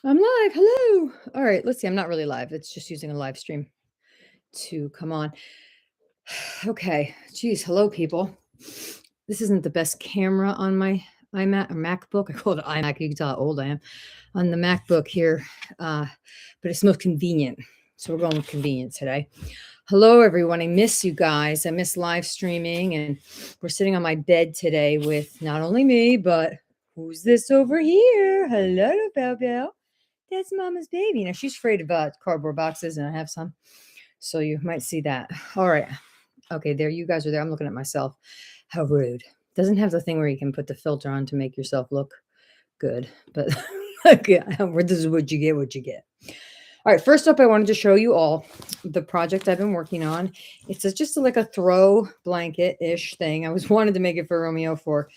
I'm live. Hello. All right. Let's see. I'm not really live. It's just using a live stream to come on. Okay. Geez. Hello, people. This isn't the best camera on my iMac or MacBook. I call it iMac. You can tell how old I am on the MacBook here, but it's most convenient. So we're going with convenience today. Hello, everyone. I miss you guys. I miss live streaming, and we're sitting on my bed today with not only me, but who's this over here? Hello, Bell Bell. That's Mama's baby. Now she's afraid of cardboard boxes, and I have some, so you might see that. All right, okay, there you guys are there. I'm looking at myself. How rude! Doesn't have the thing where you can put the filter on to make yourself look good, but okay, this is what you get. What you get. All right, first up, I wanted to show you all the project I've been working on. It's just like a throw blanket-ish thing. I was wanted to make it for Romeo for,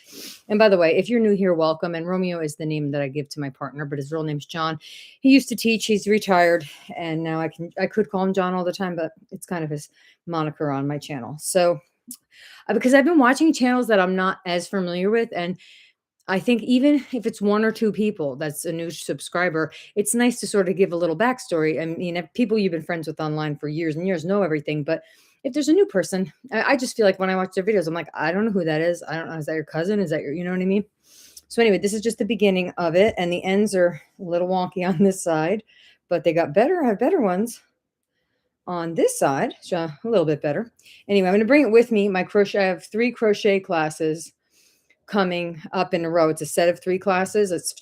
and by the way, if you're new here, welcome. And Romeo is the name that I give to my partner, but his real name's John. He used to teach. He's retired, and now I could call him John all the time, but it's kind of his moniker on my channel. So, because I've been watching channels that I'm not as familiar with, and I think even if it's one or two people that's a new subscriber, it's nice to sort of give a little backstory. I mean, if people you've been friends with online for years and years know everything, but if there's a new person, I just feel like when I watch their videos, I'm like, I don't know who that is. I don't know. Is that your cousin? Is that your, you know what I mean? So anyway, this is just the beginning of it. And the ends are a little wonky on this side, but they got better. I have better ones on this side, so a little bit better. Anyway, I'm going to bring it with me. My crochet, I have 3 crochet classes coming up in a row. It's a set of 3 classes. It's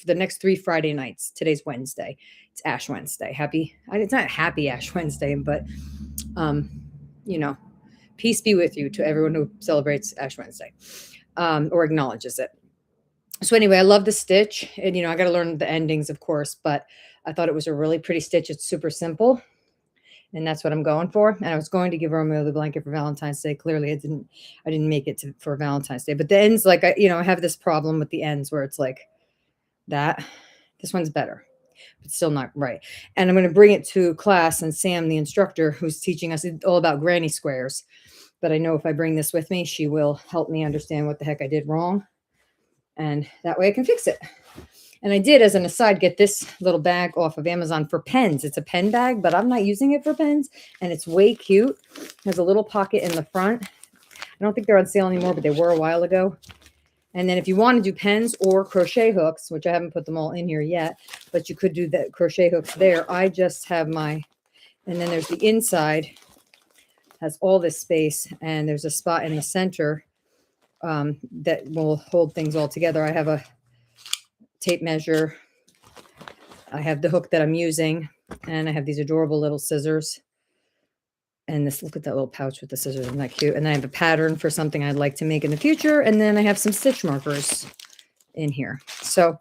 the next 3 Friday nights. Today's Wednesday. It's Ash Wednesday. It's not Happy Ash Wednesday, but um, you know, peace be with you to everyone who celebrates Ash Wednesday or acknowledges it. So anyway, I love the stitch, and I got to learn the endings, of course, but I thought it was a really pretty stitch. It's super simple. And that's what I'm going for. And I was going to give Romeo the blanket for Valentine's Day. Clearly, I didn't make it for Valentine's Day. But the ends, like I have this problem with the ends where it's like that. This one's better, but still not right. And I'm going to bring it to class, and Sam, the instructor, who's teaching us all about granny squares. But I know if I bring this with me, she will help me understand what the heck I did wrong, and that way I can fix it. And I did, as an aside, get this little bag off of Amazon for pens. It's a pen bag, but I'm not using it for pens. And it's way cute. It has a little pocket in the front. I don't think they're on sale anymore, but they were a while ago. And then if you want to do pens or crochet hooks, which I haven't put them all in here yet, but you could do the crochet hooks there. I just have and then there's the inside, has all this space, and there's a spot in the center that will hold things all together. I have a tape measure. I have the hook that I'm using, and I have these adorable little scissors. And look at that little pouch with the scissors. Isn't that cute? And then I have a pattern for something I'd like to make in the future. And then I have some stitch markers in here. So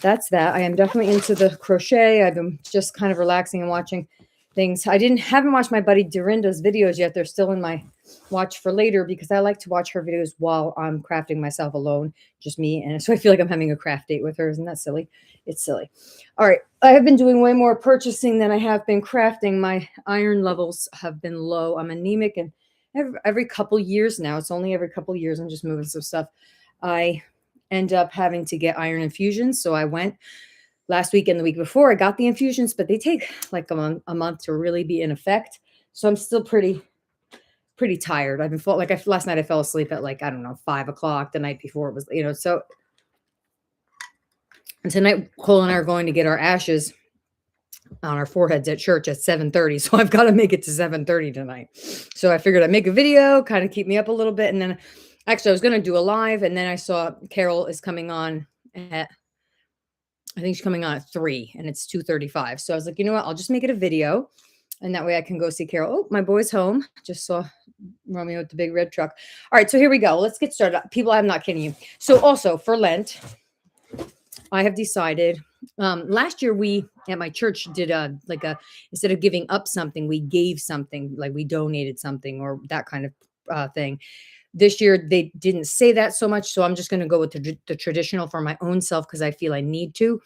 that's that. I am definitely into the crochet. I've been just kind of relaxing and watching things. Haven't watched my buddy Dorinda's videos yet. They're still in my watch for later, because I like to watch her videos while I'm crafting myself alone, just me. And so I feel like I'm having a craft date with her. Isn't that silly? It's silly. All right. I have been doing way more purchasing than I have been crafting. My iron levels have been low. I'm anemic, and every couple years now, it's only every couple years, I'm just moving some stuff, I end up having to get iron infusions. So I went last week and the week before. I got the infusions, but they take like a month to really be in effect. So I'm still pretty tired. I've been last night I fell asleep at 5 o'clock. The night before it was, so. And tonight Cole and I are going to get our ashes on our foreheads at church at 7:30. So I've got to make it to 7:30 tonight. So I figured I'd make a video, kind of keep me up a little bit. And then actually I was going to do a live, and then I saw Carol is coming on I think she's coming on at 3, and it's 2:35. So I was like, you know what? I'll just make it a video, and that way I can go see Carol. Oh, my boy's home. Just saw Romeo with the big red truck. All right, so here we go. Let's get started. People, I'm not kidding you. So also for Lent, I have decided, last year we at my church did instead of giving up something, we gave something, like we donated something or that kind of thing. This year, they didn't say that so much, so I'm just going to go with the traditional for my own self, because I feel I need to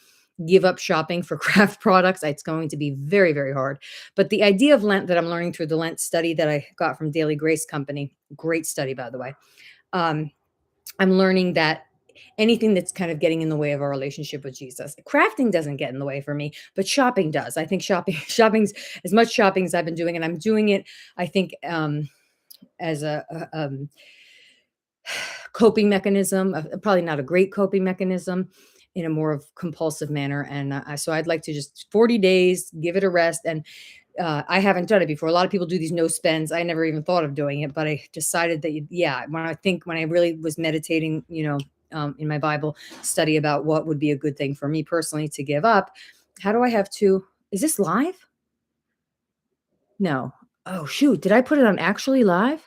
give up shopping for craft products. It's going to be very, very hard. But the idea of Lent that I'm learning through the Lent study that I got from Daily Grace Company, great study, by the way, I'm learning that anything that's kind of getting in the way of our relationship with Jesus. Crafting doesn't get in the way for me, but shopping does. I think shopping's as much shopping as I've been doing, and I'm doing it, I think, as a coping mechanism, probably not a great coping mechanism, in a more of compulsive manner. And so I'd like to just 40 days, give it a rest. And I haven't done it before. A lot of people do these no spends. I never even thought of doing it, but I decided that, yeah, when I really was meditating, in my Bible study about what would be a good thing for me personally to give up, how do I have to, is this live? No. Oh, shoot. Did I put it on actually live?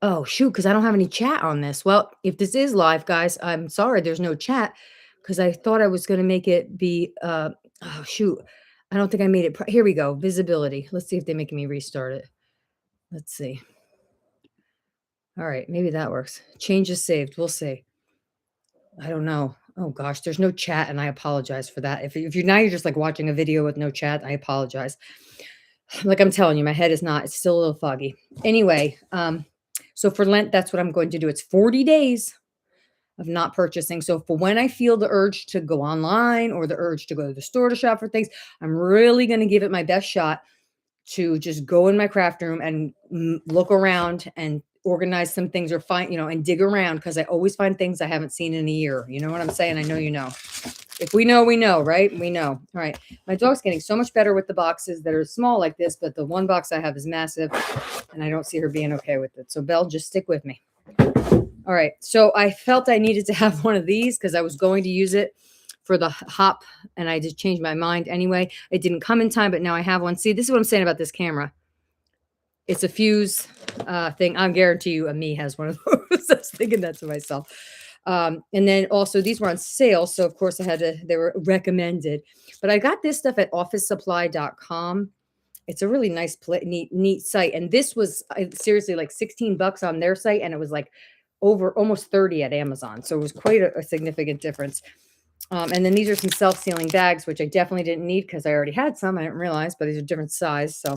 Oh, shoot, because I don't have any chat on this. Well, if this is live, guys, I'm sorry there's no chat because I thought I was gonna make it be, oh, shoot. I don't think I made it here we go, visibility. Let's see if they make me restart it. Let's see. Alright, maybe that works. Change is saved, we'll see. I don't know. Oh gosh, there's no chat, and I apologize for that. If you're now you're just, like, watching a video with no chat, I apologize. Like I'm telling you, my head is not it's still a little foggy. Anyway, so for Lent, that's what I'm going to do. It's 40 days of not purchasing. So for when I feel the urge to go online or the urge to go to the store to shop for things, I'm really going to give it my best shot to just go in my craft room and look around and organize some things or find, and dig around because I always find things I haven't seen in a year. You know what I'm saying? I know you know. If we know, we know, right? We know. All right. My dog's getting so much better with the boxes that are small like this, but the one box I have is massive and I don't see her being okay with it. So Belle, just stick with me. All right. So I felt I needed to have one of these because I was going to use it for the hop and I just changed my mind anyway. It didn't come in time, but now I have one. See, this is what I'm saying about this camera. It's a fuse thing. I guarantee you a me has one of those. I was thinking that to myself. And then also these were on sale. So of course they were recommended, but I got this stuff at officesupply.com. It's a really nice, neat site. And this was seriously like $16 on their site. And it was like over almost 30 at Amazon. So it was quite a significant difference. And then these are some self-sealing bags, which I definitely didn't need because I already had some. I didn't realize, but these are different size. So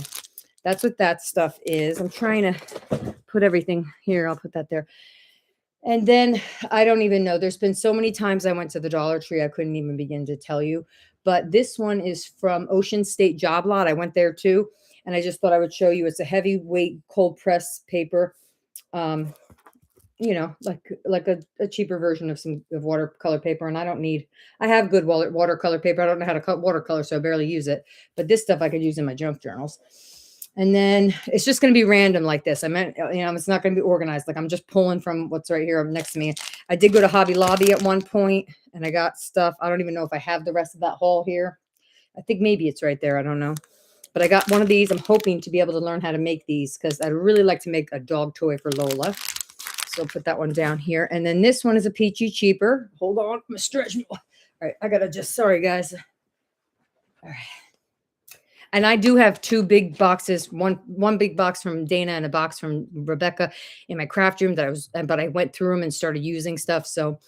that's what that stuff is. I'm trying to put everything here. I'll put that there. And then I don't even know. There's been so many times I went to the Dollar Tree, I couldn't even begin to tell you. But this one is from Ocean State Job Lot. I went there too. And I just thought I would show you. It's a heavyweight cold press paper. Um, like a cheaper version of watercolor paper. And I have good watercolor paper. I don't know how to cut watercolor, so I barely use it. But this stuff I could use in my junk journals. And then it's just going to be random like this. I meant, it's not going to be organized. Like I'm just pulling from what's right here next to me. I did go to Hobby Lobby at one point and I got stuff. I don't even know if I have the rest of that haul here. I think maybe it's right there. I don't know. But I got one of these. I'm hoping to be able to learn how to make these because I'd really like to make a dog toy for Lola. So I'll put that one down here. And then this one is a peachy cheaper. Hold on. I'm going to stretch. All right. I got to sorry, guys. All right. And I do have two big boxes, one big box from Dana and a box from Rebecca in my craft room but I went through them and started using stuff. So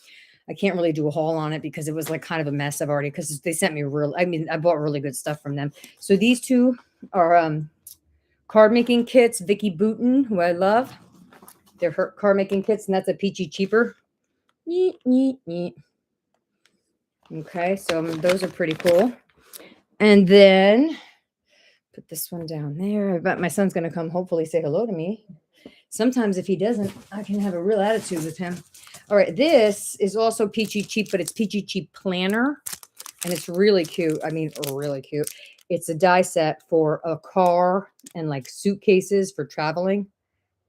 I can't really do a haul on it because it was like kind of a mess. Because they sent me I bought really good stuff from them. So these two are card making kits, Vicky Booten, who I love. They're her card making kits, and that's a peachy cheaper. Okay, so those are pretty cool. And then put this one down there. I bet my son's going to come hopefully say hello to me. Sometimes if he doesn't, I can have a real attitude with him. All right, this is also Peachy Cheap, but it's Peachy Cheap Planner, and it's really cute. I mean, really cute. It's a die set for a car and like suitcases for traveling.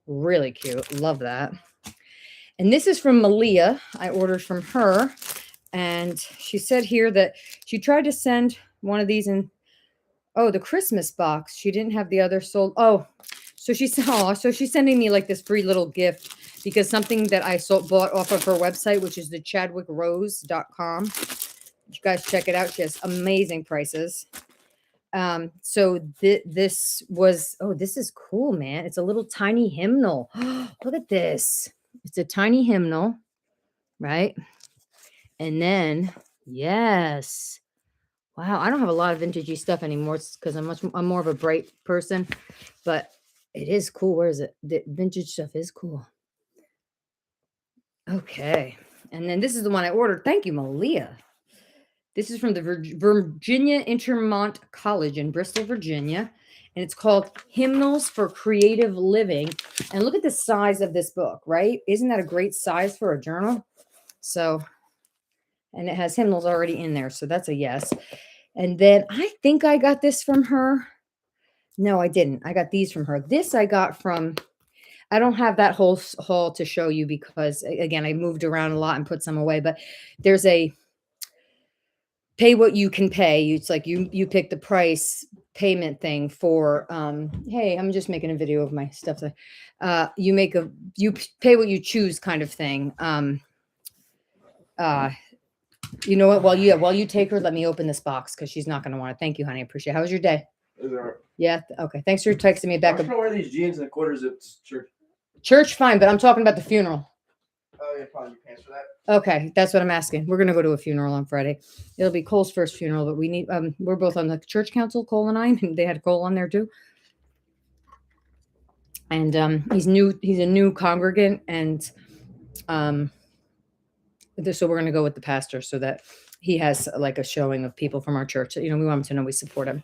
Really cute. Love that. And this is from Malia. I ordered from her, and she said here that she tried to send one of these in the Christmas box. She didn't have the other sold. So she's sending me like this free little gift because something that I bought off of her website, which is the chadwickrose.com. You guys check it out. She has amazing prices. So this is cool, man. It's a little tiny hymnal. Look at this. It's a tiny hymnal, right? And then, yes. Wow, I don't have a lot of vintagey stuff anymore because I'm more of a bright person, but it is cool. Where is it? The vintage stuff is cool. Okay. And then this is the one I ordered. Thank you, Malia. This is from the Virginia Intermont College in Bristol, Virginia. And it's called Hymnals for Creative Living. And look at the size of this book, right? Isn't that a great size for a journal? So, and it has hymnals already in there. So that's a yes. And then I think I got this from her. No, I didn't. I got these from her. This I got from, I don't have that whole haul to show you because, again, I moved around a lot and put some away. But there's a pay what you can pay. It's like you pick the price payment thing for, hey, I'm just making a video of my stuff. You pay what you choose kind of thing. You know what? While you take her, let me open this box because she's not going to want it. Thank you, honey. I appreciate it. How was your day? Yeah. Okay. Thanks for texting me back. I'm gonna wear these jeans and the quarters at church. Church, fine, but I'm talking about the funeral. Oh, yeah, probably pants for that. Okay, that's what I'm asking. We're gonna go to a funeral on Friday. It'll be Cole's first funeral, but we need we're both on the church council, Cole and I, and they had Cole on there too. And he's a new congregant, and so we're gonna go with the pastor so that he has like a showing of people from our church. You know, we want him to know we support him.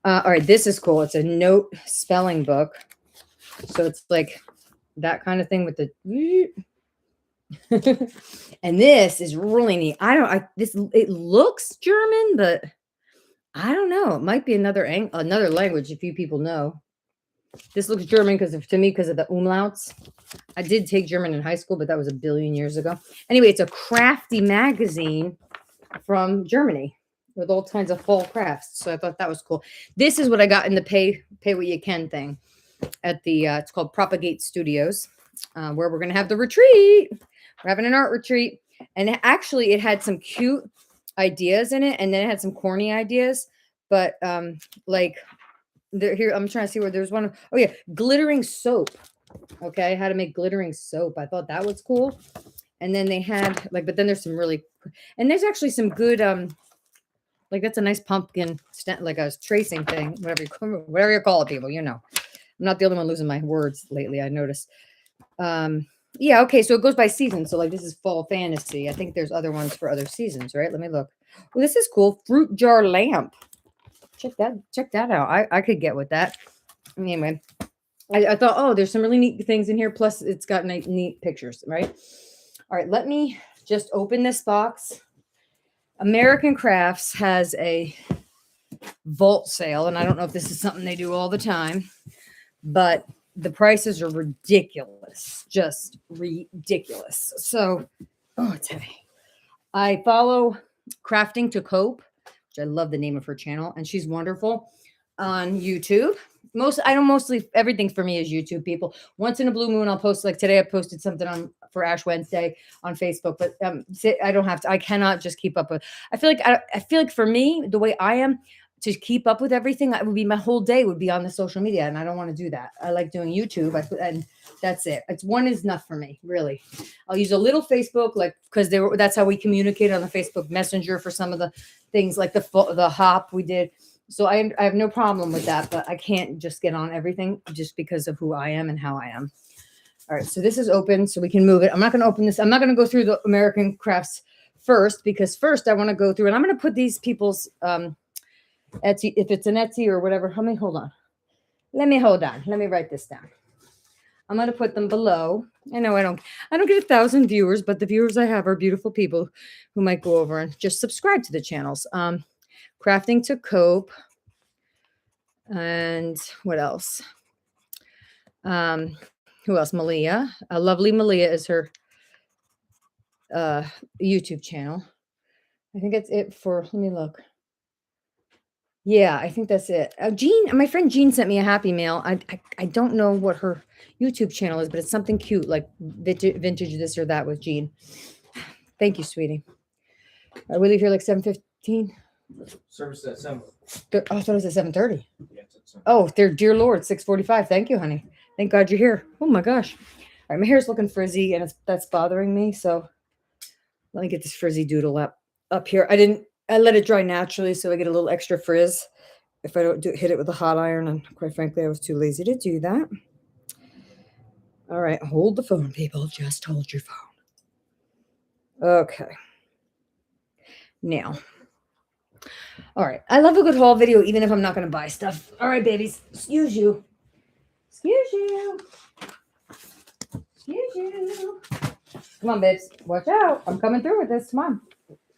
All right, this is cool. It's a note spelling book. So it's like that kind of thing with the and this is really neat. It looks German, but I don't know. It might be another language if you people know. This looks German because of the umlauts. I did take German in high school, but that was a billion years ago. Anyway, it's a crafty magazine from Germany with all kinds of fall crafts. So I thought that was cool. This is what I got in the pay what you can thing at the it's called Propagate Studios, where we're going to have the retreat. We're having an art retreat. And actually it had some cute ideas in it, and then it had some corny ideas, but like here I'm trying to see where there's one. Oh yeah, glittering soap. Okay, how to make glittering soap. I thought that was cool. And then they had but then there's some really, and there's actually some good like that's a nice pumpkin like a tracing thing, whatever you call it, people, you know. I'm not the only one losing my words lately, I noticed. Yeah, okay, so it goes by season. So like this is fall fantasy. I think there's other ones for other seasons, right? Let me look. Well, this is cool. Fruit jar lamp. Check that out. I could get with that. Anyway, I thought, oh, there's some really neat things in here. Plus, it's got neat pictures, right? All right, let me just open this box. American Crafts has a vault sale, and I don't know if this is something they do all the time, but the prices are ridiculous, just ridiculous. So, oh, it's heavy. I follow Crafting to Cope, which I love the name of her channel, and she's wonderful on YouTube. Mostly everything for me is YouTube, people. Once in a blue moon, I'll post, like today I posted something for Ash Wednesday on Facebook, but I cannot just keep up with. I feel like for me, the way I am, to keep up with everything, my whole day would be on the social media, and I don't want to do that. I like doing YouTube, and that's it. One is enough for me, really. I'll use a little Facebook, because that's how we communicate on the Facebook Messenger for some of the things, like the hop we did. So I have no problem with that, but I can't just get on everything just because of who I am and how I am. All right, so this is open, so we can move it. I'm not going to open this. I'm not going to go through the American Crafts first, because first I want to go through, and I'm going to put these people's Etsy, if it's an Etsy or whatever. Hold on. Let me write this down. I'm going to put them below. I know I don't get 1,000 viewers, but the viewers I have are beautiful people who might go over and just subscribe to the channels. Crafting to Cope. And what else? Who else? Malia. Lovely Malia is her YouTube channel. I think that's it for, let me look. Yeah, I think that's it. Jean, my friend Jean sent me a happy mail. I don't know what her YouTube channel is, but it's something cute, like vintage this or that with Jean. Thank you, sweetie. We leave here like 7:15. Service at 7. Oh, I thought it was at 7:30. Yeah, it's at 7. Oh, dear Lord, 6:45. Thank you, honey. Thank God you're here. Oh my gosh. All right, my hair's looking frizzy, and that's bothering me. So let me get this frizzy doodle up here. I let it dry naturally, so I get a little extra frizz if I don't hit it with a hot iron. And quite frankly, I was too lazy to do that. All right, hold the phone, people. Just hold your phone. Okay. Now, all right. I love a good haul video, even if I'm not going to buy stuff. All right, babies. Excuse you. Excuse you. Excuse you. Come on, babes. Watch out. I'm coming through with this. Come on.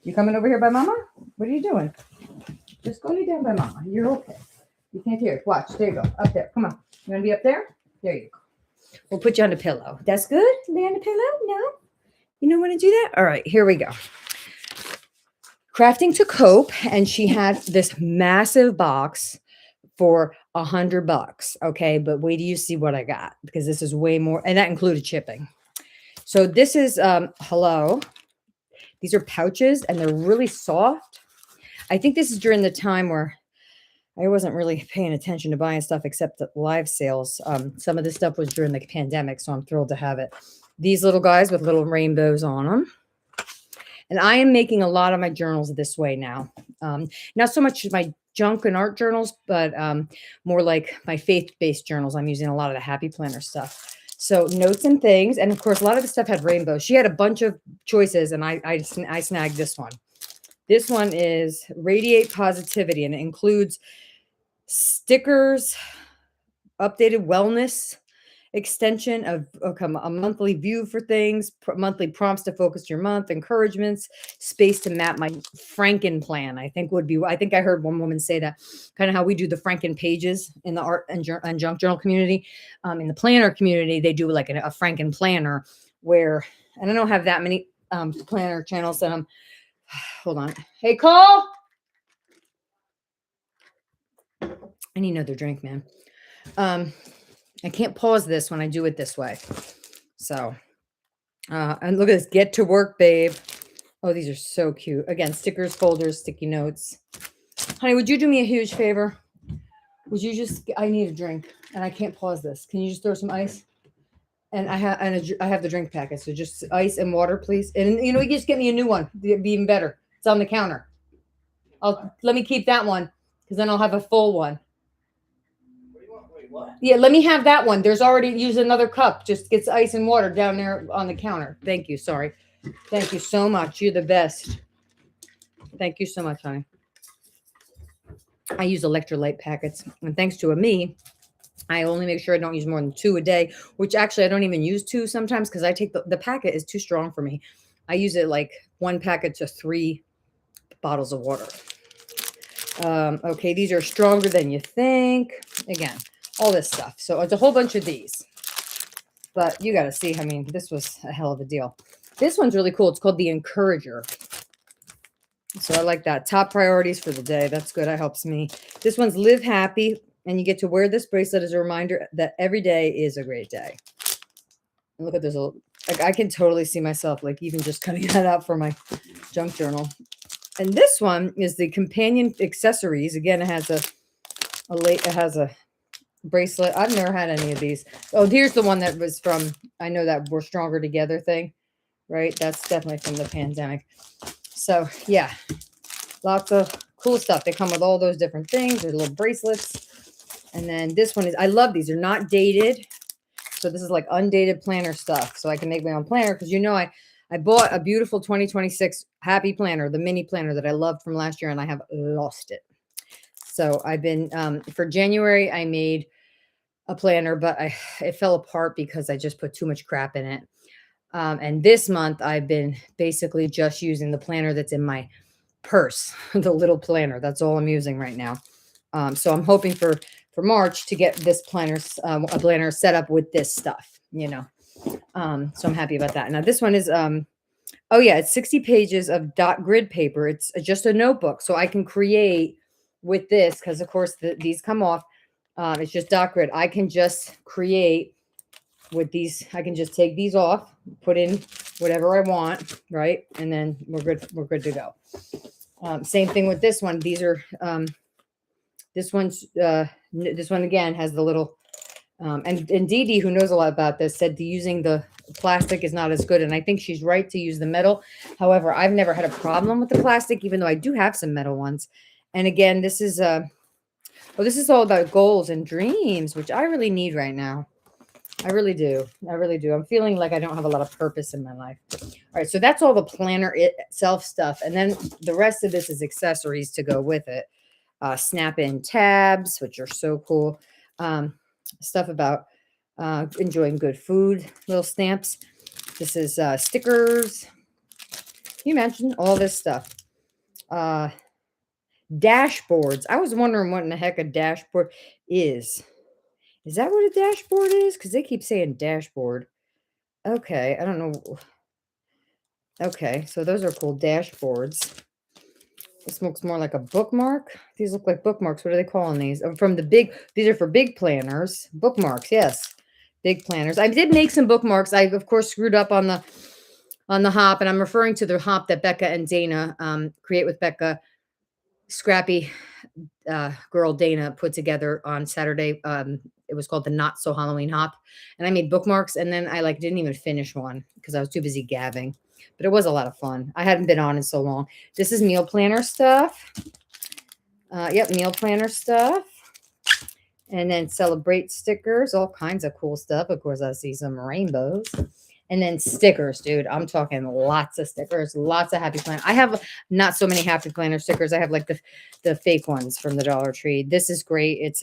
You coming over here by mama? What are you doing? Just go lay down by mama. You're okay. You can't hear it. Watch. There you go. Up there. Come on. You want to be up there? There you go. We'll put you on the pillow. That's good? Lay on the pillow? No? You don't want to do that? All right. Here we go. Crafting to Cope, and she had this massive box for $100. Okay, but wait till you see what I got, because this is way more, and that included shipping. So this is hello. These are pouches, and they're really soft. I think this is during the time where I wasn't really paying attention to buying stuff except the live sales. Some of this stuff was during the pandemic, so I'm thrilled to have it. These little guys with little rainbows on them. And I am making a lot of my journals this way now. Not so much my junk and art journals, but more like my faith-based journals. I'm using a lot of the Happy Planner stuff. So notes and things. And of course, a lot of the stuff had rainbows. She had a bunch of choices, and I snagged this one. This one is Radiate Positivity, and it includes stickers, updated wellness extension of a monthly view for things, monthly prompts to focus your month, encouragements, space to map my Franken plan. I think I heard one woman say that, kind of how we do the Franken pages in the art and junk journal community. In the planner community, they do like a Franken planner where, and I don't have that many planner channels. Hold on. Hey, Cole. I need another drink, man. I can't pause this when I do it this way. So, and look at this. Get to work, babe. Oh, these are so cute. Again, stickers, folders, sticky notes. Honey, would you do me a huge favor? Would you I need a drink and I can't pause this. Can you just throw some ice? And I have the drink packet. So just ice and water, please. And you just get me a new one. It'd be even better. It's on the counter. Let me keep that one because then I'll have a full one. What? Yeah, let me have that one. There's already use another cup. Just gets ice and water down there on the counter. Thank you. Sorry. Thank you so much. You're the best. Thank you so much, honey. I use electrolyte packets. And thanks to me, I only make sure I don't use more than 2 a day, which actually I don't even use 2 sometimes because I take the packet is too strong for me. I use it like 1 packet to 3 bottles of water. Okay, these are stronger than you think. Again, all this stuff. So it's a whole bunch of these. But you got to see, I mean, this was a hell of a deal. This one's really cool. It's called the Encourager. So I like that. Top priorities for the day. That's good. That helps me. This one's Live Happy. And you get to wear this bracelet as a reminder that every day is a great day. And look at this little, like I can totally see myself like even just cutting that out for my junk journal. And this one is the companion accessories. Again, it has a bracelet. I've never had any of these. Oh, here's the one that was from, I know that We're Stronger Together thing, right? That's definitely from the pandemic. So yeah, lots of cool stuff. They come with all those different things. There's little bracelets. And then this one is, I love these. They're not dated. So this is like undated planner stuff. So I can make my own planner because I bought a beautiful 2026 Happy Planner, the mini planner that I loved from last year, and I have lost it. So I've been, for January, I made a planner, but it fell apart because I just put too much crap in it. And this month I've been basically just using the planner that's in my purse, the little planner. That's all I'm using right now. So I'm hoping for March to get this a planner set up with this stuff, so I'm happy about that. Now this one is, it's 60 pages of dot grid paper. It's just a notebook. So I can create with this because of course these come off. It's just dot grid. I can just create with these. I can just take these off, put in whatever I want. Right. And then we're good. We're good to go. Same thing with this one. These are, this one again has the little, and Dee Dee, who knows a lot about this, said using the plastic is not as good. And I think she's right to use the metal. However, I've never had a problem with the plastic, even though I do have some metal ones. And again, this is all about goals and dreams, which I really need right now. I really do. I really do. I'm feeling like I don't have a lot of purpose in my life. All right, so that's all the planner itself stuff, and then the rest of this is accessories to go with it. Snap-in tabs, which are so cool. Stuff about enjoying good food, little stamps. This is stickers. Can you imagine all this stuff? Uh, Dashboards. I was wondering what in the heck a dashboard is. Is that what a dashboard is? Because they keep saying dashboard. Okay, I don't know. Okay, so those are cool dashboards. This looks more like a bookmark. These look like bookmarks. What are they calling these? From the big, these are for big planners. Bookmarks, yes. Big planners. I did make some bookmarks. I, of course, screwed up on the hop, and I'm referring to the hop that Becca and Dana, Create with Becca, scrappy girl Dana put together on Saturday. It was called the Not So Halloween Hop, and I made bookmarks, and then I didn't even finish one because I was too busy gabbing. But it was a lot of fun. I hadn't been on in so long. This is meal planner stuff. Yep, meal planner stuff. And then celebrate stickers, all kinds of cool stuff. Of course, I see some rainbows. And then stickers, dude. I'm talking lots of stickers, lots of happy planner. I have not so many happy planner stickers. I have like the fake ones from the Dollar Tree. This is great. It's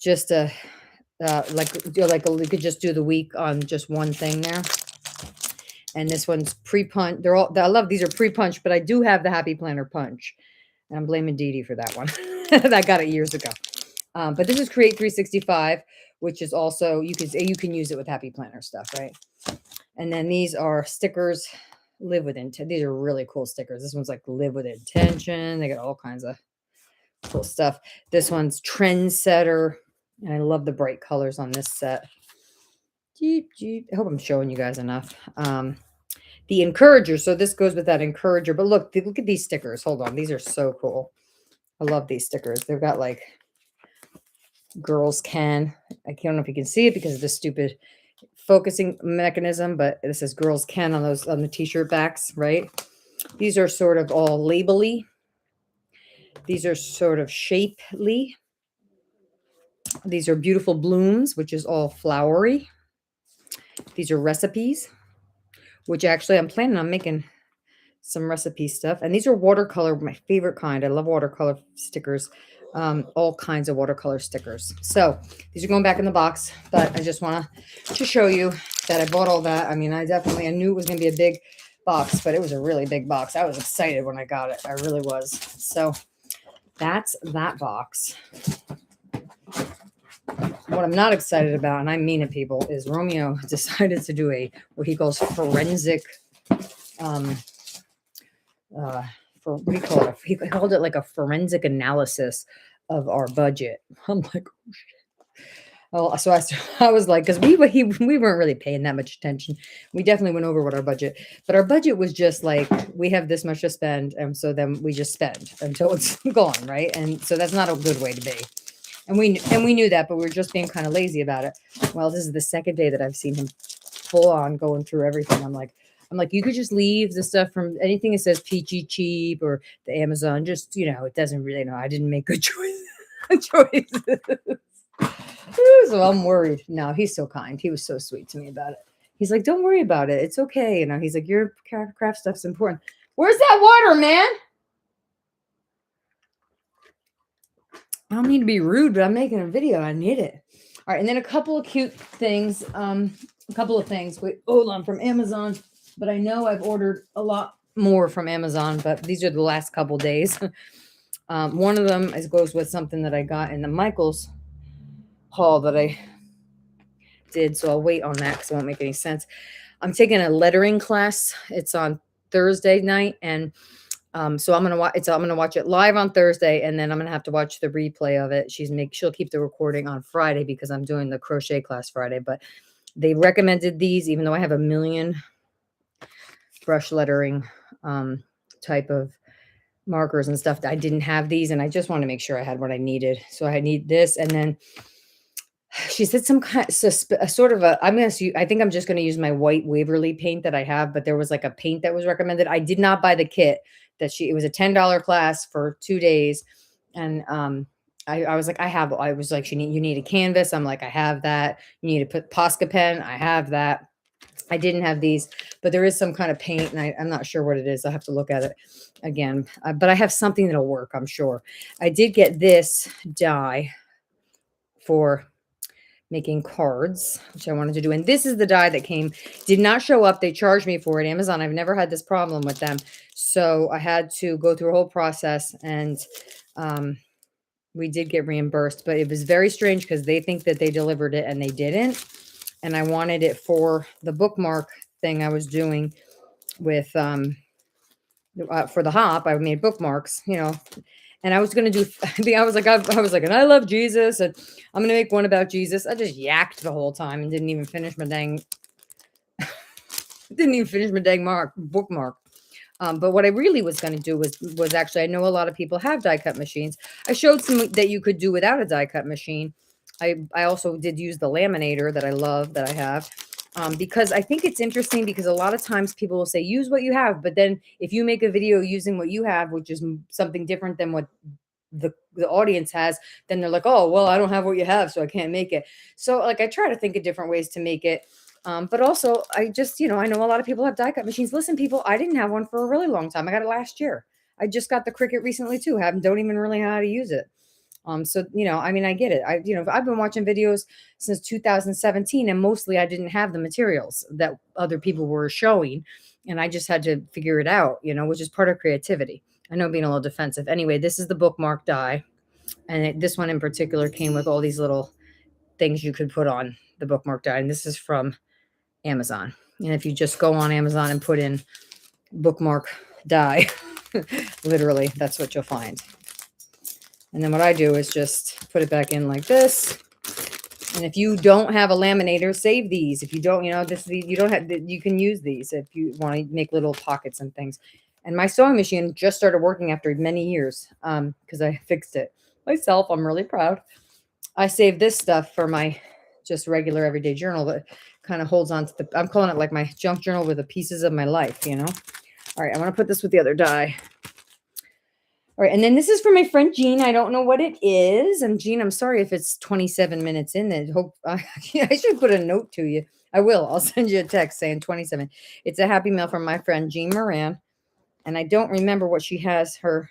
just a you could just do the week on just one thing there. And this one's pre-punch. I love these are pre-punch, but I do have the happy planner punch. And I'm blaming Dee Dee for that one. I got it years ago. But this is Create 365, which is also you can use it with happy planner stuff, right? And then these are stickers, live with intent. These are really cool stickers. This one's like live with intention. They got all kinds of cool stuff. This one's trendsetter, and I love the bright colors on this set. Jeep, jeep. I hope I'm showing you guys enough. The encourager. So this goes with that encourager. But look at these stickers. Hold on. These are so cool. I love these stickers. They've got like girls can. I don't know if you can see it because of the stupid focusing mechanism, but this is girls can on the t-shirt backs, right? These are sort of all labely. These are sort of shapely. These are beautiful blooms, which is all flowery. These are recipes, which actually I'm planning on making some recipe stuff. And these are watercolor, my favorite kind. I love watercolor stickers. All kinds of watercolor stickers. So these are going back in the box, but I just want to show you that I bought all that. I mean, I knew it was going to be a big box, but it was a really big box. I was excited when I got it. I really was. So that's that box. What I'm not excited about, and I mean it, people, is Romeo decided to do what he calls forensic, for what do you call it? He called it like a forensic analysis of our budget. I'm like, oh shit. Oh, so I was like, because we weren't really paying that much attention. We definitely went over what our budget, but our budget was just like we have this much to spend, and so then we just spend until it's gone, right? And so that's not a good way to be. And we knew that, but we were just being kind of lazy about it. Well, this is the second day that I've seen him full on going through everything. I'm like, you could just leave the stuff from anything that says peachy cheap or the Amazon. Just, it doesn't really, I didn't make good choices. So I'm worried. No, he's so kind. He was so sweet to me about it. He's like, don't worry about it. It's okay. He's like, your craft stuff's important. Where's that water, man? I don't mean to be rude, but I'm making a video. I need it. All right. And then a couple of cute things. Wait, hold on, from Amazon. But I know I've ordered a lot more from Amazon, but these are the last couple days. One of them goes with something that I got in the Michaels haul that I did. So I'll wait on that because it won't make any sense. I'm taking a lettering class. It's on Thursday night. And so I'm gonna watch it live on Thursday, and then I'm gonna have to watch the replay of it. She'll keep the recording on Friday because I'm doing the crochet class Friday. But they recommended these, even though I have a million brush lettering type of markers and stuff. I didn't have these, and I just want to make sure I had what I needed. So I need this, and then she said some kind I think I'm just going to use my white Waverly paint that I have, but there was like a paint that was recommended. I did not buy the kit it was a $10 class for 2 days. And I was like, I was like, you need a canvas. I'm like, I have that. You need to put Posca pen. I have that. I didn't have these, but there is some kind of paint, and I'm not sure what it is. I have to look at it again. But I have something that'll work, I'm sure. I did get this die for making cards, which I wanted to do. And this is the die that did not show up. They charged me for it. Amazon, I've never had this problem with them. So I had to go through a whole process, and we did get reimbursed, but it was very strange because they think that they delivered it and they didn't. And I wanted it for the bookmark thing I was doing with for the hop. I made bookmarks, and I was gonna do. I was like, and I love Jesus, and I'm gonna make one about Jesus. I just yacked the whole time and didn't even finish my dang bookmark. But what I really was going to do was actually, I know a lot of people have die cut machines. I showed some that you could do without a die cut machine. I also did use the laminator that I love, that I have, because I think it's interesting, because a lot of times people will say, use what you have. But then if you make a video using what you have, which is something different than what the audience has, then they're like, oh, well, I don't have what you have, so I can't make it. So like, I try to think of different ways to make it. But also, I just, I know a lot of people have die cut machines. Listen, people, I didn't have one for a really long time. I got it last year. I just got the Cricut recently too. Don't even really know how to use it. So, I mean, I get it. I've been watching videos since 2017, and mostly I didn't have the materials that other people were showing, and I just had to figure it out, which is part of creativity. I know, being a little defensive. Anyway, this is the bookmark die, and this one in particular came with all these little things you could put on the bookmark die, and this is from Amazon. And if you just go on Amazon and put in bookmark die, literally, that's what you'll find. And then what I do is just put it back in like this. And if you don't have a laminator, save these. If you don't, you don't have, you can use these if you want to make little pockets and things. And my sewing machine just started working after many years, because I fixed it myself. I'm really proud. I saved this stuff for my just regular everyday journal that kind of holds on to I'm calling it like my junk journal with the pieces of my life, All right, I want to put this with the other die. All right, and then this is for my friend Jean. I don't know what it is. And Jean, I'm sorry if it's 27 minutes in. I should put a note to you. I will. I'll send you a text saying 27. It's a happy mail from my friend Jean Moran. And I don't remember what she has her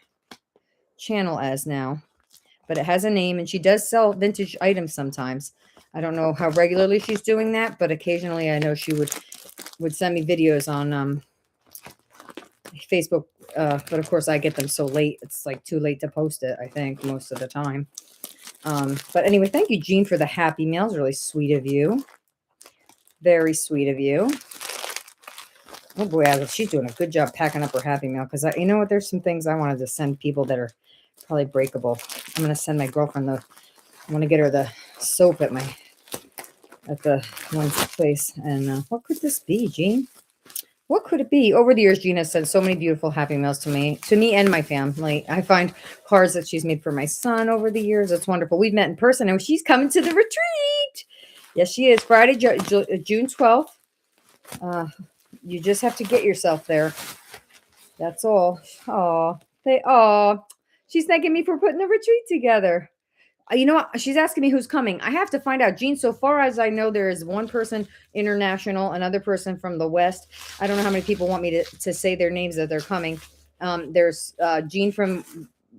channel as now, but it has a name, and she does sell vintage items sometimes. I don't know how regularly she's doing that, but occasionally I know she would send me videos on Facebook. But of course I get them so late. It's like too late to post it, I think, most of the time. But anyway, thank you, Jean, for the happy mail. It's really sweet of you. Very sweet of you. Oh boy, she's doing a good job packing up her happy mail, because you know what? There's some things I wanted to send people that are probably breakable. I'm going to send my girlfriend I want to get her the soap at the one place. And what could this be, Jean? What could it be? Over the years, Jean has sent so many beautiful happy mails to me and my family. I find cards that she's made for my son over the years. It's wonderful. We've met in person, and she's coming to the retreat. Yes, she is. Friday, June 12th. You just have to get yourself there. That's all. She's thanking me for putting the retreat together. You know what? She's asking me who's coming. I have to find out. Jean, so far as I know, there is one person international, another person from the West. I don't know how many people want me to say their names that they're coming. There's Jean from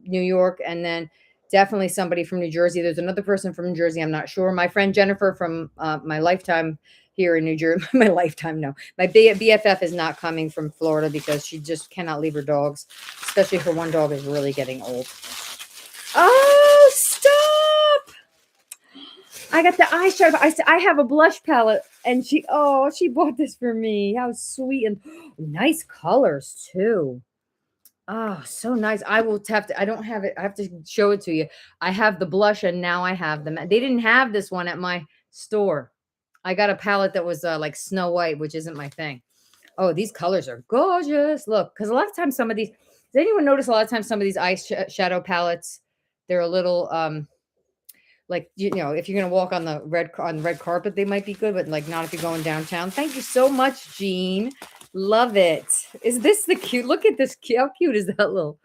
New York, and then definitely somebody from New Jersey. There's another person from New Jersey. I'm not sure. My friend Jennifer from my lifetime here in New Jersey. My lifetime, no. My BFF is not coming from Florida because she just cannot leave her dogs, especially her one dog is really getting old. Oh, stop! I got the eyeshadow. I have a blush palette, and she bought this for me. How sweet, and nice colors too. Oh, so nice. I don't have it. I have to show it to you. I have the blush, and now I have them. They didn't have this one at my store. I got a palette that was like Snow White, which isn't my thing. Oh, these colors are gorgeous. Look, because a lot of times does anyone notice a lot of times some of these eyeshadow palettes, they're a little like, if you're going to walk on the red carpet, they might be good, but like not if you're going downtown. Thank you so much, Jean. Love it. Is this the cute? Look at this. How cute is that little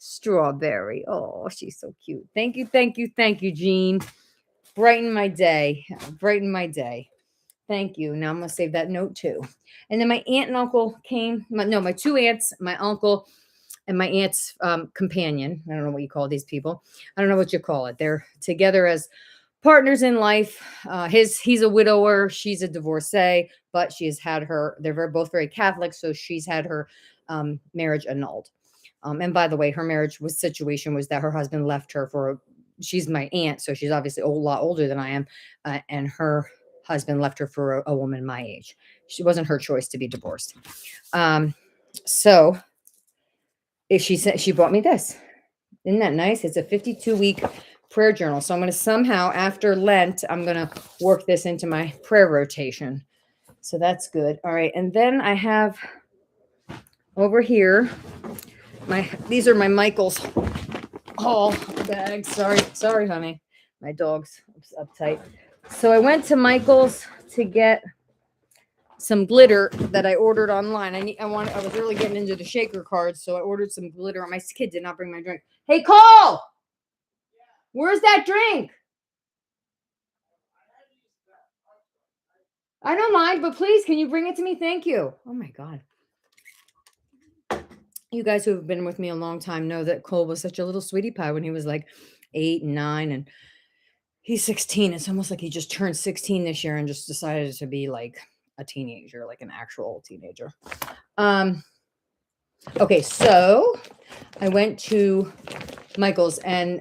Strawberry. Oh, she's so cute. Thank you, thank you, thank you, Jean. Brighten my day. Brighten my day. Thank you. Now I'm gonna save that note too. And then my aunt and uncle came. My two aunts, my uncle, and my aunt's companion. I don't know what you call these people. I don't know what you call it. They're together as partners in life. He's a widower. She's a divorcee, but she has had her. Both very Catholic, so she's had her marriage annulled. And by the way, her situation was that her husband left her for. She's my aunt, so she's obviously a lot older than I am, and her husband left her for a woman my age. She wasn't her choice to be divorced. So if she bought me this. Isn't that nice? It's a 52-week prayer journal. So I'm going to somehow, after Lent, I'm going to work this into my prayer rotation. So that's good. All right. And then I have over here, these are my Michael's haul bags. Sorry, honey. My dog's uptight. So I went to Michael's to get some glitter that I ordered online. I was really getting into the shaker cards, so I ordered some glitter. My kid did not bring my drink. Hey, Cole, where's that drink? I don't mind, but please, can you bring it to me? Thank you. Oh my God. You guys who have been with me a long time know that Cole was such a little sweetie pie when he was like 8 and 9, and he's 16. It's almost like he just turned 16 this year and just decided to be like a teenager, like an actual teenager. Okay, so I went to Michael's and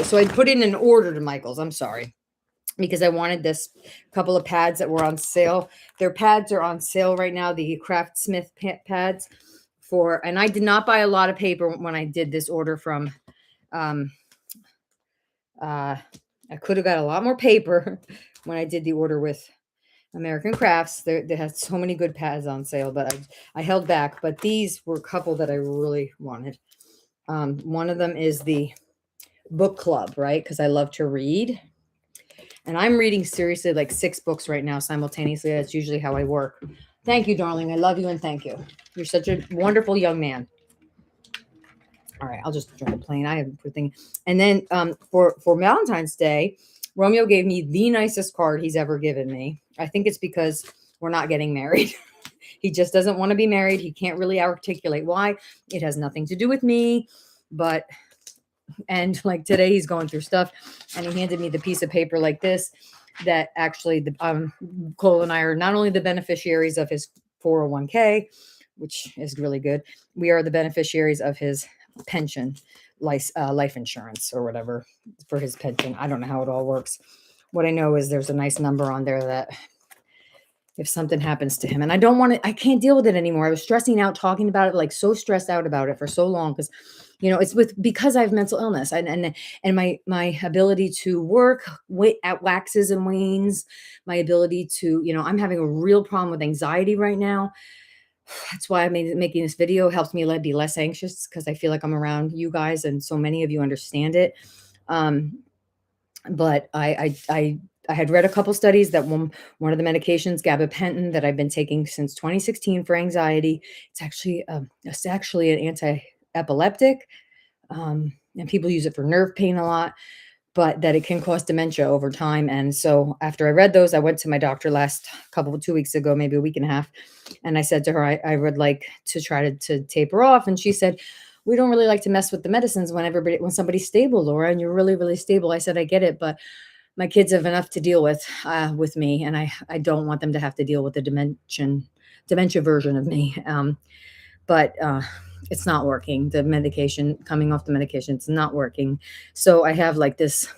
so I put in an order to Michael's. I'm sorry, because I wanted this couple of pads that were on sale. Their pads are on sale right now, the Craftsmith pads and I did not buy a lot of paper when I did this order from I could have got a lot more paper when I did the order with American Crafts. They had so many good pads on sale, but I held back. But these were a couple that I really wanted. One of them is the book club, right? Because I love to read. And I'm reading seriously like 6 books right now simultaneously. That's usually how I work. Thank you, darling. I love you and thank you. You're such a wonderful young man. All right, I'll just drink a plain. I have everything. And then for Valentine's Day, Romeo gave me the nicest card he's ever given me. I think it's because we're not getting married. He just doesn't want to be married. He can't really articulate why. It has nothing to do with me. And like today he's going through stuff and he handed me the piece of paper like this that actually Cole and I are not only the beneficiaries of his 401k, which is really good. We are the beneficiaries of his pension, life insurance or whatever for his pension. I don't know how it all works. What I know is there's a nice number on there that if something happens to him, and I can't deal with it anymore. I was stressing out talking about it, like so stressed out about it for so long because, it's because I have mental illness and my ability to work at waxes and wanes, my ability to, I'm having a real problem with anxiety right now. That's why making this video helps me be less anxious because I feel like I'm around you guys and so many of you understand it. But I had read a couple studies that one of the medications, gabapentin, that I've been taking since 2016 for anxiety, it's actually an anti-epileptic, and people use it for nerve pain a lot, but that it can cause dementia over time. And so after I read those, I went to my doctor 2 weeks ago, maybe a week and a half. And I said to her, I would like to try to taper off. And she said, we don't really like to mess with the medicines when somebody's stable, Laura, and you're really, really stable. I said, I get it, but my kids have enough to deal with me. And I don't want them to have to deal with the dementia version of me. But it's not working. Coming off the medication, it's not working. So I have like this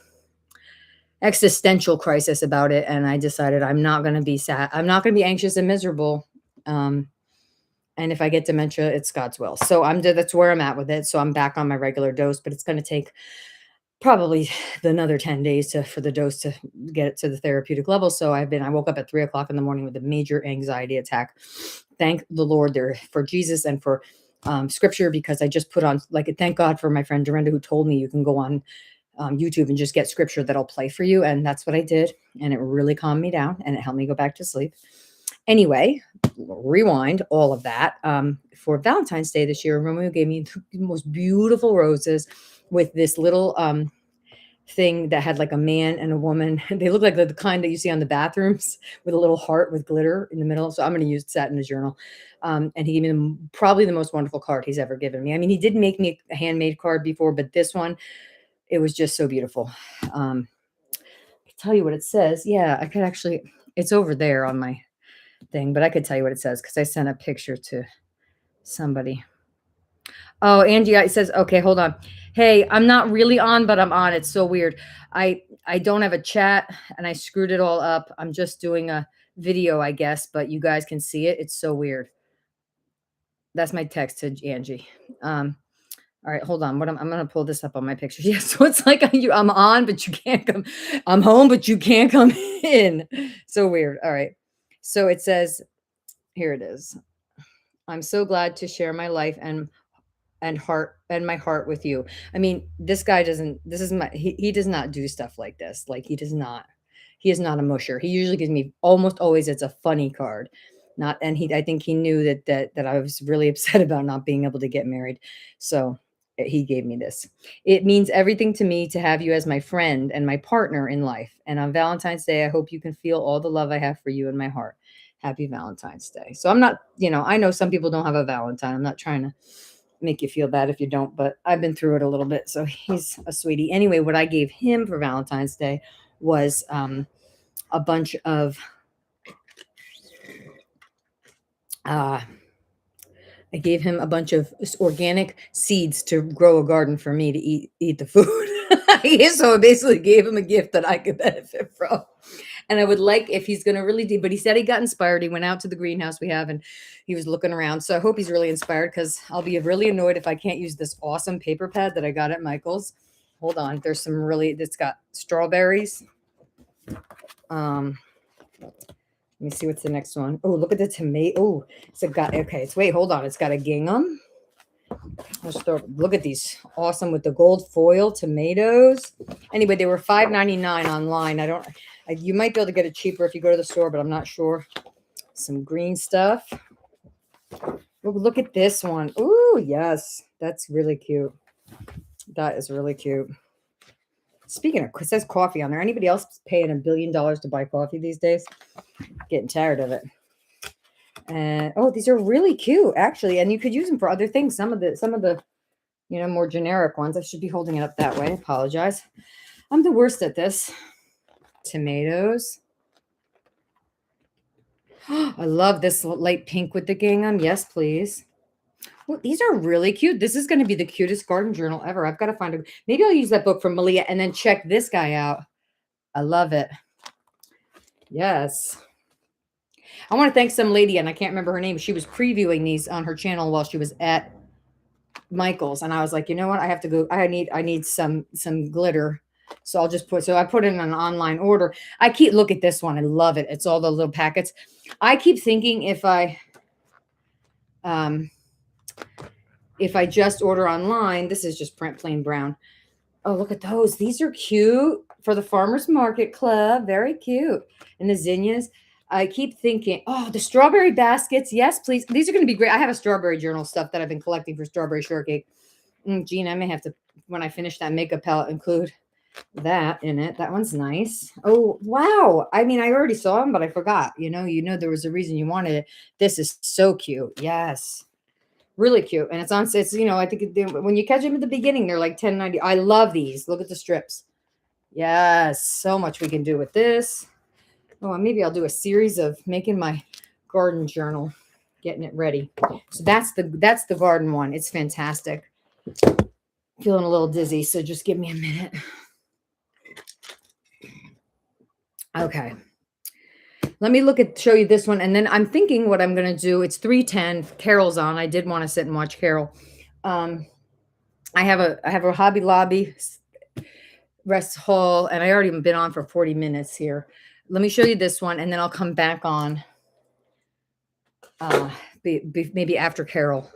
existential crisis about it. And I decided I'm not going to be sad. I'm not going to be anxious and miserable. And if I get dementia, it's God's will. So that's where I'm at with it. So I'm back on my regular dose, but it's going to take probably another 10 days for the dose to get it to the therapeutic level. So I woke up at 3:00 in the morning with a major anxiety attack. Thank the Lord there for Jesus and for scripture, because I just put on, thank God for my friend Dorinda, who told me you can go on YouTube and just get scripture that'll play for you. And that's what I did. And it really calmed me down and it helped me go back to sleep. Anyway, rewind all of that. For Valentine's Day this year, Romeo gave me the most beautiful roses with this little thing that had like a man and a woman. They look like the kind that you see on the bathrooms with a little heart with glitter in the middle. So I'm going to use that in the journal. And he gave me probably the most wonderful card he's ever given me. I mean, he did make me a handmade card before, but this one, it was just so beautiful. I can tell you what it says. Yeah, I could actually, it's over there on my thing, but I could tell you what it says because I sent a picture to somebody. Oh, Angie, it says, okay, hold on. Hey, I'm not really on, but I'm on. It's so weird. I don't have a chat and I screwed it all up. I'm just doing a video, I guess, but you guys can see it. It's so weird. That's my text to Angie. All right, hold on. I'm gonna pull this up on my pictures. Yeah, so it's like I'm on, but you can't come. I'm home, but you can't come in. So weird. All right. So it says, here it is. I'm so glad to share my life and my heart with you. I mean, this guy doesn't, this is my, he does not do stuff like this. Like he is not a musher. He usually gives me almost always, it's a funny card. Not, and I think he knew that I was really upset about not being able to get married. So he gave me this. It means everything to me to have you as my friend and my partner in life. And on Valentine's Day, I hope you can feel all the love I have for you in my heart. Happy Valentine's Day. So I'm not, I know some people don't have a Valentine. I'm not trying to make you feel bad if you don't, but I've been through it a little bit. So he's a sweetie. Anyway, what I gave him for Valentine's Day was a bunch of I gave him a bunch of organic seeds to grow a garden for me to eat the food. So I basically gave him a gift that I could benefit from. And I would like if he's going to really do, but he said he got inspired. He went out to the greenhouse we have and he was looking around. So I hope he's really inspired because I'll be really annoyed if I can't use this awesome paper pad that I got at Michael's. Hold on. There's some it's got strawberries. Let me see what's the next one. Oh, look at the tomato. Oh, wait, hold on. It's got a gingham. Look at these. Awesome with the gold foil tomatoes. Anyway, they were $5.99 online. You might be able to get it cheaper if you go to the store, but I'm not sure. Some green stuff. Oh, look at this one. Oh, yes. That's really cute. That is really cute. Speaking of, it says coffee on there. Anybody else paying $1 billion to buy coffee these days? Getting tired of it. And these are really cute, actually. And you could use them for other things. Some of the more generic ones. I should be holding it up that way. I apologize. I'm the worst at this. Tomatoes. I love this light pink with the gingham. Yes, please. Well, these are really cute. This is going to be the cutest garden journal ever. I've got to find maybe I'll use that book from Malia and then check this guy out. I love it. Yes. I want to thank some lady, and I can't remember her name. She was previewing these on her channel while she was at Michael's. And I was like, you know what? I have to go. I need some glitter. So I put in an online order. Look at this one. I love it. It's all the little packets. I keep thinking if I just order online, this is just plain brown. Oh, look at those. These are cute for the Farmers Market Club. Very cute. And the zinnias. I keep thinking, the strawberry baskets. Yes, please. These are going to be great. I have a strawberry journal stuff that I've been collecting for strawberry shortcake. Gene, I may have to, when I finish that makeup palette, include that in it. That one's nice. Oh, wow. I mean, I already saw them, but I forgot. There was a reason you wanted it. This is so cute. Yes. Really cute. And it's I think when you catch them at the beginning, they're like $10.90. I love these. Look at the strips. Yes. So much we can do with this. Oh, maybe I'll do a series of making my garden journal, getting it ready. So that's the garden one. It's fantastic. Feeling a little dizzy, so just give me a minute. Okay. Let me show you this one. And then I'm thinking what I'm going to do. It's 3:10. Carol's on. I did want to sit and watch Carol. I have a Hobby Lobby rest haul, and I already been on for 40 minutes here. Let me show you this one, and then I'll come back on maybe after Carol.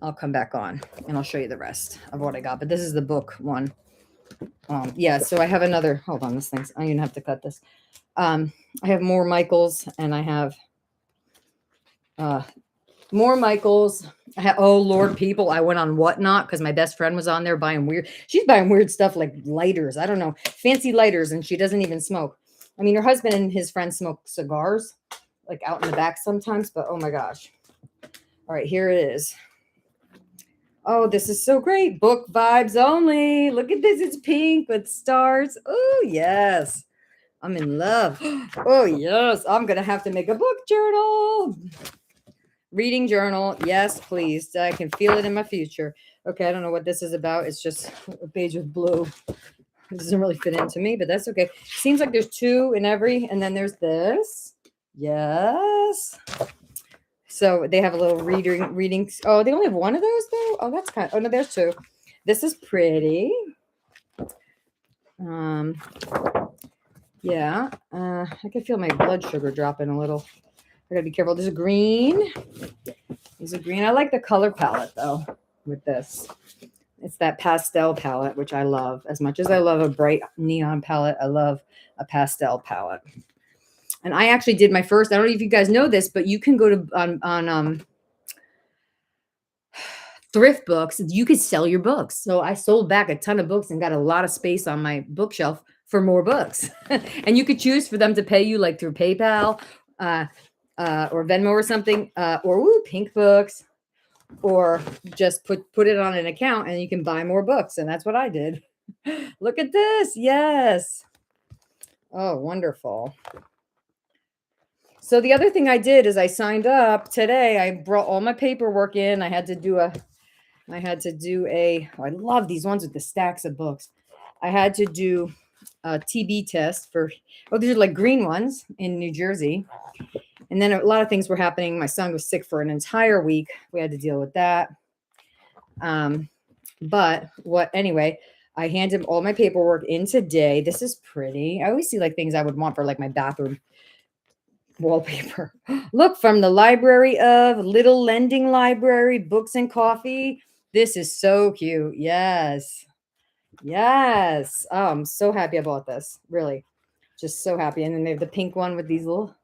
I'll come back on, and I'll show you the rest of what I got. But this is the book one. So I have another. Hold on, I'm going to have to cut this. I have more Michaels, and I have More Michaels. Oh Lord, people! I went on Whatnot because my best friend was on there buying weird. She's buying weird stuff like lighters. I don't know, fancy lighters, and she doesn't even smoke. I mean, her husband and his friends smoke cigars, like out in the back sometimes. But oh my gosh! All right, here it is. Oh, this is so great. Book vibes only. Look at this. It's pink with stars. Oh yes, I'm in love. Oh yes, I'm gonna have to make a book journal. Reading journal. Yes, please. I can feel it in my future. Okay, I don't know what this is about. It's just a page with blue. It doesn't really fit into me, but that's okay. Seems like there's two in every, and then there's this. Yes. So they have a little reading. Oh, they only have one of those though. Oh, that's kind of. Oh no, there's two. This is pretty. Yeah. I can feel my blood sugar dropping a little. I gotta be careful. There's a green. There's a green. I like the color palette though with this. It's that pastel palette, which I love. As much as I love a bright neon palette, I love a pastel palette. And I actually did my first, I don't know if you guys know this, but you can go to on thrift books. You could sell your books. So I sold back a ton of books and got a lot of space on my bookshelf for more books. And you could choose for them to pay you like through PayPal or Venmo or something, or pink books, or just put it on an account and you can buy more books. And that's what I did. Look at this. Yes. Oh, wonderful. So the other thing I did is I signed up today. I brought all my paperwork in. I had to do a, I love these ones with the stacks of books. I had to do a TB test for, these are like green ones in New Jersey. And then a lot of things were happening. My son was sick for an entire week. We had to deal with that. Anyway, I handed him all my paperwork in today. This is pretty. I always see like things I would want for like my bathroom wallpaper. Look, from the library of Little Lending Library, Books and Coffee. This is so cute. Yes. Yes. Oh, I'm so happy I bought this. Really. Just so happy. And then they have the pink one with these little.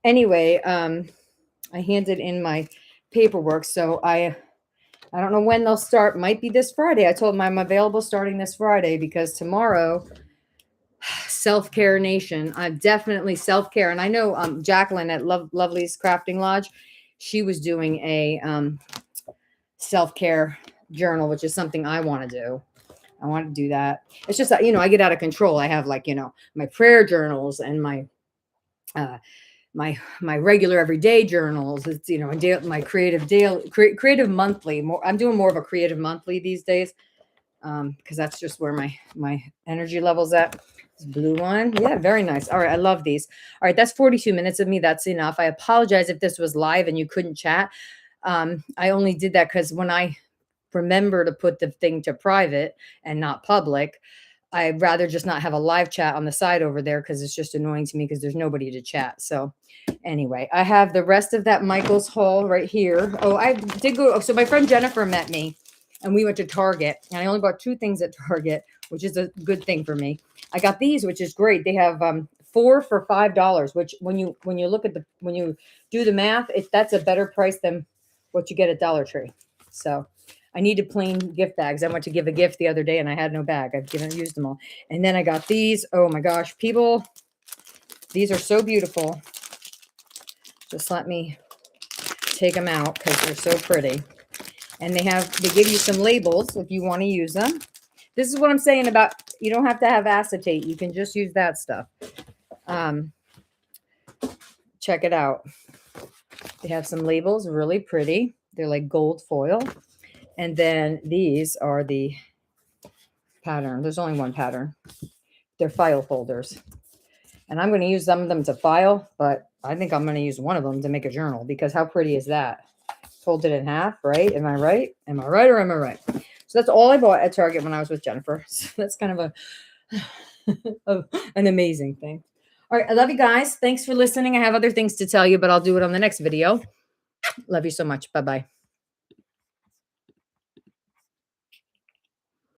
Anyway, I handed in my paperwork. So I don't know when they'll start. Might be this Friday. I told them I'm available starting this Friday because tomorrow, Self-Care Nation. I'm definitely self-care. And I know Jacqueline at Lovely's Crafting Lodge, she was doing a self-care journal, which is something I want to do. I want to do that. It's just that, I get out of control. I have like, my prayer journals and my regular everyday journals. It's, my creative monthly. I'm doing more of a creative monthly these days. Because that's just where my energy level's at. This blue one. Yeah, very nice. All right. I love these. All right. That's 42 minutes of me. That's enough. I apologize if this was live and you couldn't chat. I only did that because when I remember to put the thing to private and not public, I'd rather just not have a live chat on the side over there because it's just annoying to me because there's nobody to chat. So anyway, I have the rest of that Michael's haul right here. Oh, I did go. So my friend Jennifer met me and we went to Target and I only bought 2 things at Target, which is a good thing for me. I got these, which is great. They have 4 for $5, which when you do the math, that's a better price than what you get at Dollar Tree. So I needed plain gift bags. I went to give a gift the other day and I had no bag. I've used them all. And then I got these. Oh my gosh, people, these are so beautiful. Just let me take them out because they're so pretty. And they give you some labels if you want to use them. This is what I'm saying about, you don't have to have acetate. You can just use that stuff. Check it out. They have some labels, really pretty. They're like gold foil. And then these are the pattern. There's only one pattern. They're file folders. And I'm going to use some of them to file, but I think I'm going to use one of them to make a journal because how pretty is that? Fold it in half, right? Am I right? Am I right or am I right? So that's all I bought at Target when I was with Jennifer. So that's kind of an amazing thing. All right. I love you guys. Thanks for listening. I have other things to tell you, but I'll do it on the next video. Love you so much. Bye-bye.